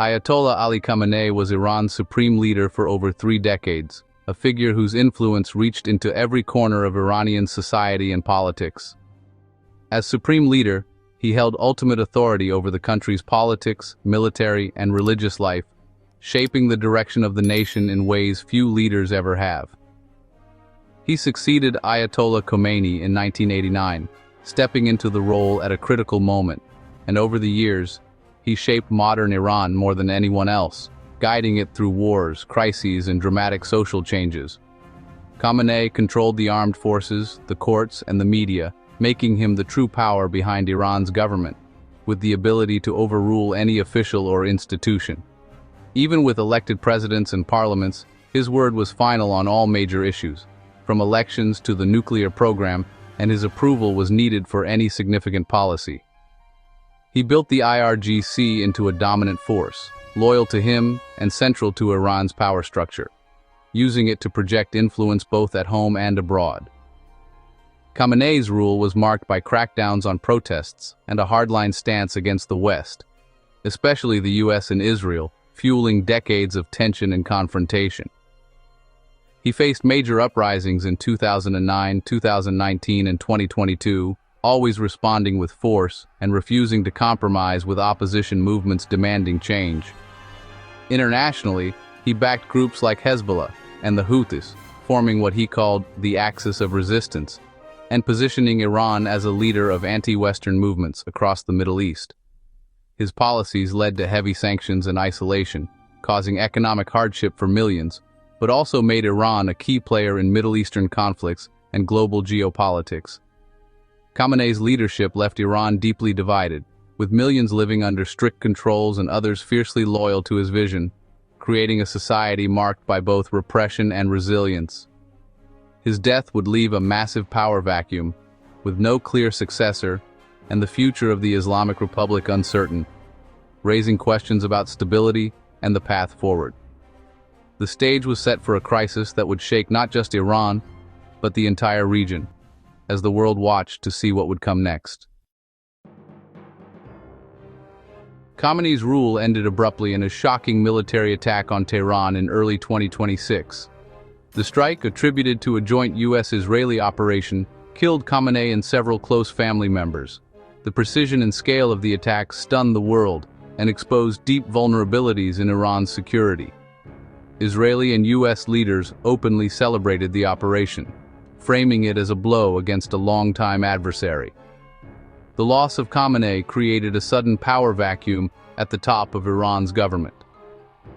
Ayatollah Ali Khamenei was Iran's supreme leader for over 3 decades, a figure whose influence reached into every corner of Iranian society and politics. As supreme leader, he held ultimate authority over the country's politics, military, and religious life, shaping the direction of the nation in ways few leaders ever have. He succeeded Ayatollah Khomeini in 1989, stepping into the role at a critical moment, and over the years, he shaped modern Iran more than anyone else, guiding it through wars, crises, and dramatic social changes. Khamenei controlled the armed forces, the courts, and the media, making him the true power behind Iran's government, with the ability to overrule any official or institution. Even with elected presidents and parliaments, his word was final on all major issues, from elections to the nuclear program, and his approval was needed for any significant policy. He built the IRGC into a dominant force, loyal to him and central to Iran's power structure, using it to project influence both at home and abroad. Khamenei's rule was marked by crackdowns on protests and a hardline stance against the West, especially the US and Israel, fueling decades of tension and confrontation. He faced major uprisings in 2009, 2019, and 2022, always responding with force and refusing to compromise with opposition movements demanding change. Internationally, he backed groups like Hezbollah and the Houthis, forming what he called the Axis of Resistance, and positioning Iran as a leader of anti-Western movements across the Middle East. His policies led to heavy sanctions and isolation, causing economic hardship for millions, but also made Iran a key player in Middle Eastern conflicts and global geopolitics. Khamenei's leadership left Iran deeply divided, with millions living under strict controls and others fiercely loyal to his vision, creating a society marked by both repression and resilience. His death would leave a massive power vacuum, with no clear successor, and the future of the Islamic Republic uncertain, raising questions about stability and the path forward. The stage was set for a crisis that would shake not just Iran, but the entire region, as the world watched to see what would come next. Khamenei's rule ended abruptly in a shocking military attack on Tehran in early 2026. The strike, attributed to a joint US-Israeli operation, killed Khamenei and several close family members. The precision and scale of the attack stunned the world and exposed deep vulnerabilities in Iran's security. Israeli and US leaders openly celebrated the operation, framing it as a blow against a longtime adversary. The loss of Khamenei created a sudden power vacuum at the top of Iran's government.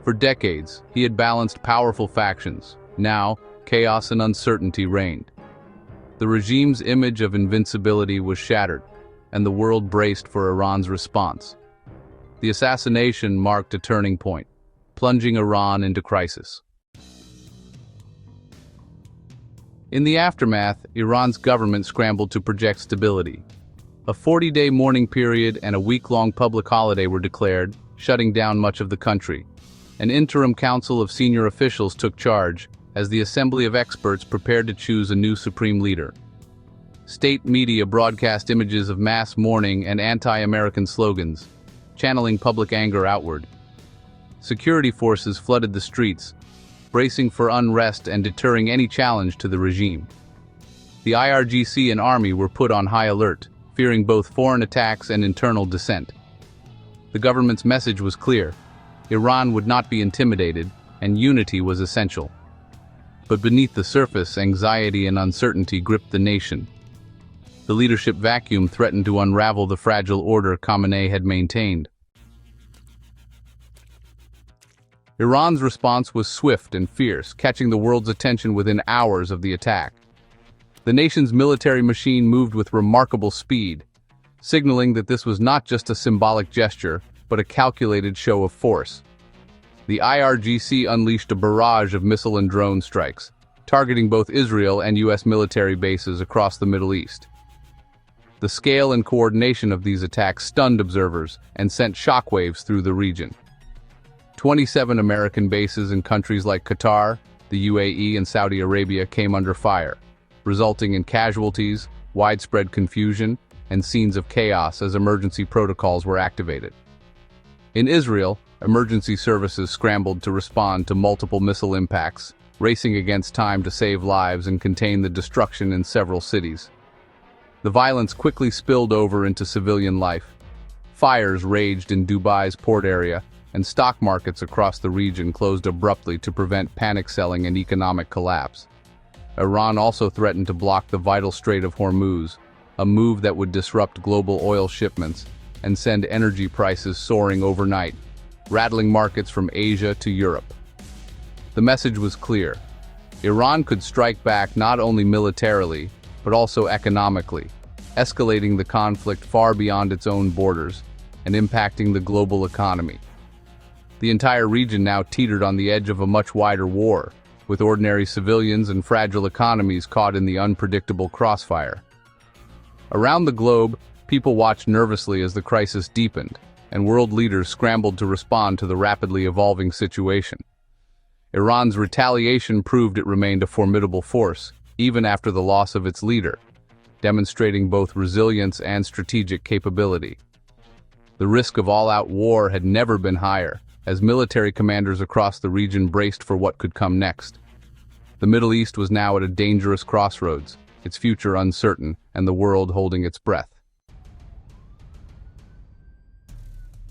For decades, he had balanced powerful factions. Now, chaos and uncertainty reigned. The regime's image of invincibility was shattered, and the world braced for Iran's response. The assassination marked a turning point, plunging Iran into crisis. In the aftermath, Iran's government scrambled to project stability. A 40-day mourning period and a week-long public holiday were declared, shutting down much of the country. An interim council of senior officials took charge, as the assembly of experts prepared to choose a new supreme leader. State media broadcast images of mass mourning and anti-American slogans, channeling public anger outward. Security forces flooded the streets, bracing for unrest and deterring any challenge to the regime. The IRGC and army were put on high alert, fearing both foreign attacks and internal dissent. The government's message was clear: Iran would not be intimidated, and unity was essential. But beneath the surface, anxiety and uncertainty gripped the nation. The leadership vacuum threatened to unravel the fragile order Khamenei had maintained. Iran's response was swift and fierce, catching the world's attention within hours of the attack. The nation's military machine moved with remarkable speed, signaling that this was not just a symbolic gesture, but a calculated show of force. The IRGC unleashed a barrage of missile and drone strikes, targeting both Israel and US military bases across the Middle East. The scale and coordination of these attacks stunned observers and sent shockwaves through the region. 27 American bases in countries like Qatar, the UAE, and Saudi Arabia came under fire, resulting in casualties, widespread confusion, and scenes of chaos as emergency protocols were activated. In Israel, Emergency services scrambled to respond to multiple missile impacts, racing against time to save lives and contain the destruction in several cities. The violence quickly spilled over into civilian life. Fires raged in Dubai's port area, and stock markets across the region closed abruptly to prevent panic selling and economic collapse. Iran also threatened to block the vital Strait of Hormuz, a move that would disrupt global oil shipments and send energy prices soaring overnight, rattling markets from Asia to Europe. The message was clear. Iran could strike back not only militarily, but also economically, escalating the conflict far beyond its own borders and impacting the global economy. The entire region now teetered on the edge of a much wider war, with ordinary civilians and fragile economies caught in the unpredictable crossfire. Around the globe, people watched nervously as the crisis deepened, and world leaders scrambled to respond to the rapidly evolving situation. Iran's retaliation proved it remained a formidable force, even after the loss of its leader, demonstrating both resilience and strategic capability. The risk of all-out war had never been higher, as military commanders across the region braced for what could come next. The Middle East was now at a dangerous crossroads, its future uncertain, and the world holding its breath.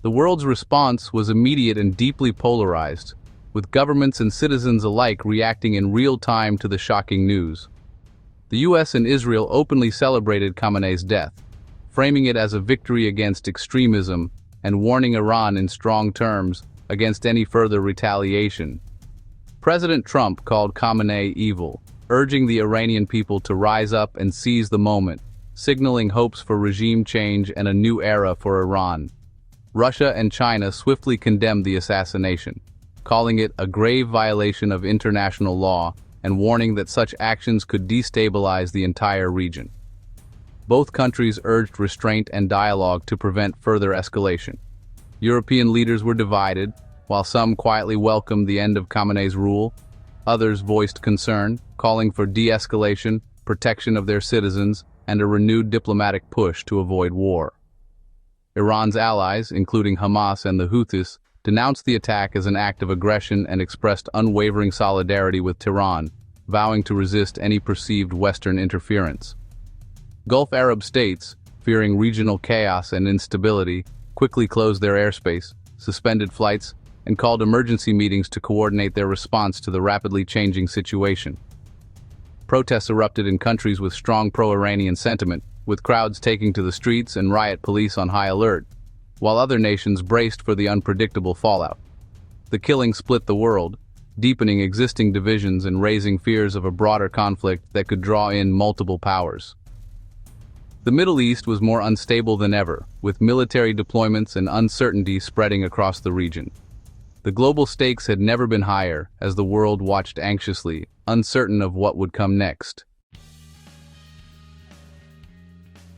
The world's response was immediate and deeply polarized, with governments and citizens alike reacting in real time to the shocking news. The US and Israel openly celebrated Khamenei's death, framing it as a victory against extremism and warning Iran in strong terms against any further retaliation. President Trump called Khamenei evil, urging the Iranian people to rise up and seize the moment, signaling hopes for regime change and a new era for Iran. Russia and China swiftly condemned the assassination, calling it a grave violation of international law and warning that such actions could destabilize the entire region. Both countries urged restraint and dialogue to prevent further escalation. European leaders were divided. While some quietly welcomed the end of Khamenei's rule, others voiced concern, calling for de-escalation, protection of their citizens, and a renewed diplomatic push to avoid war. Iran's allies, including Hamas and the Houthis, denounced the attack as an act of aggression and expressed unwavering solidarity with Tehran, vowing to resist any perceived Western interference. Gulf Arab states, fearing regional chaos and instability, quickly closed their airspace, suspended flights, and called emergency meetings to coordinate their response to the rapidly changing situation. Protests erupted in countries with strong pro-Iranian sentiment, with crowds taking to the streets and riot police on high alert, while other nations braced for the unpredictable fallout. The killing split the world, deepening existing divisions and raising fears of a broader conflict that could draw in multiple powers. The Middle East was more unstable than ever, with military deployments and uncertainty spreading across the region. The global stakes had never been higher as the world watched anxiously, uncertain of what would come next.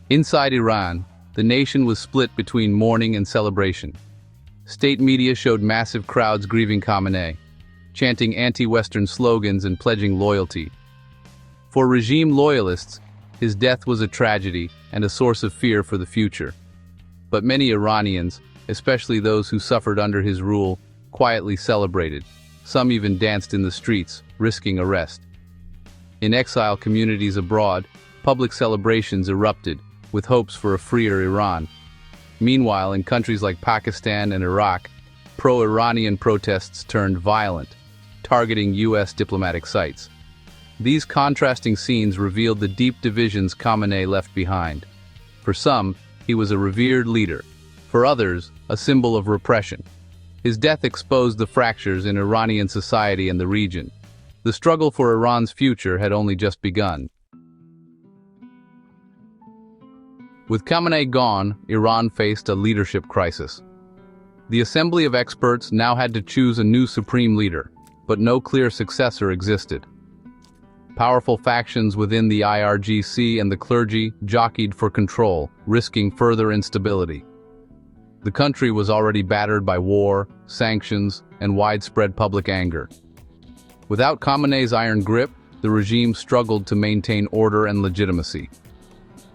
Inside Iran, the nation was split between mourning and celebration. State media showed massive crowds grieving Khamenei, chanting anti-Western slogans and pledging loyalty. For regime loyalists, his death was a tragedy and a source of fear for the future. But many Iranians, especially those who suffered under his rule, quietly celebrated. Some even danced in the streets, risking arrest. In exile communities abroad, public celebrations erupted, with hopes for a freer Iran. Meanwhile, in countries like Pakistan and Iraq, pro-Iranian protests turned violent, targeting US diplomatic sites. These contrasting scenes revealed the deep divisions Khamenei left behind. For some, he was a revered leader. For others, a symbol of repression. His death exposed the fractures in Iranian society and the region. The struggle for Iran's future had only just begun. With Khamenei gone, Iran faced a leadership crisis. The Assembly of Experts now had to choose a new supreme leader, but no clear successor existed. Powerful factions within the IRGC and the clergy jockeyed for control, risking further instability. The country was already battered by war, sanctions, and widespread public anger. Without Khamenei's iron grip, the regime struggled to maintain order and legitimacy.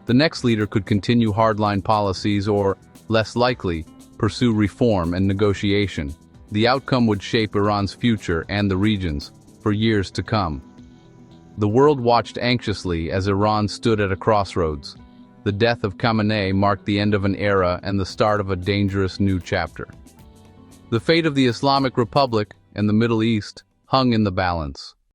The next leader could continue hardline policies or, less likely, pursue reform and negotiation. The outcome would shape Iran's future and the region's for years to come. The world watched anxiously as Iran stood at a crossroads. The death of Khamenei marked the end of an era and the start of a dangerous new chapter. The fate of the Islamic Republic and the Middle East hung in the balance.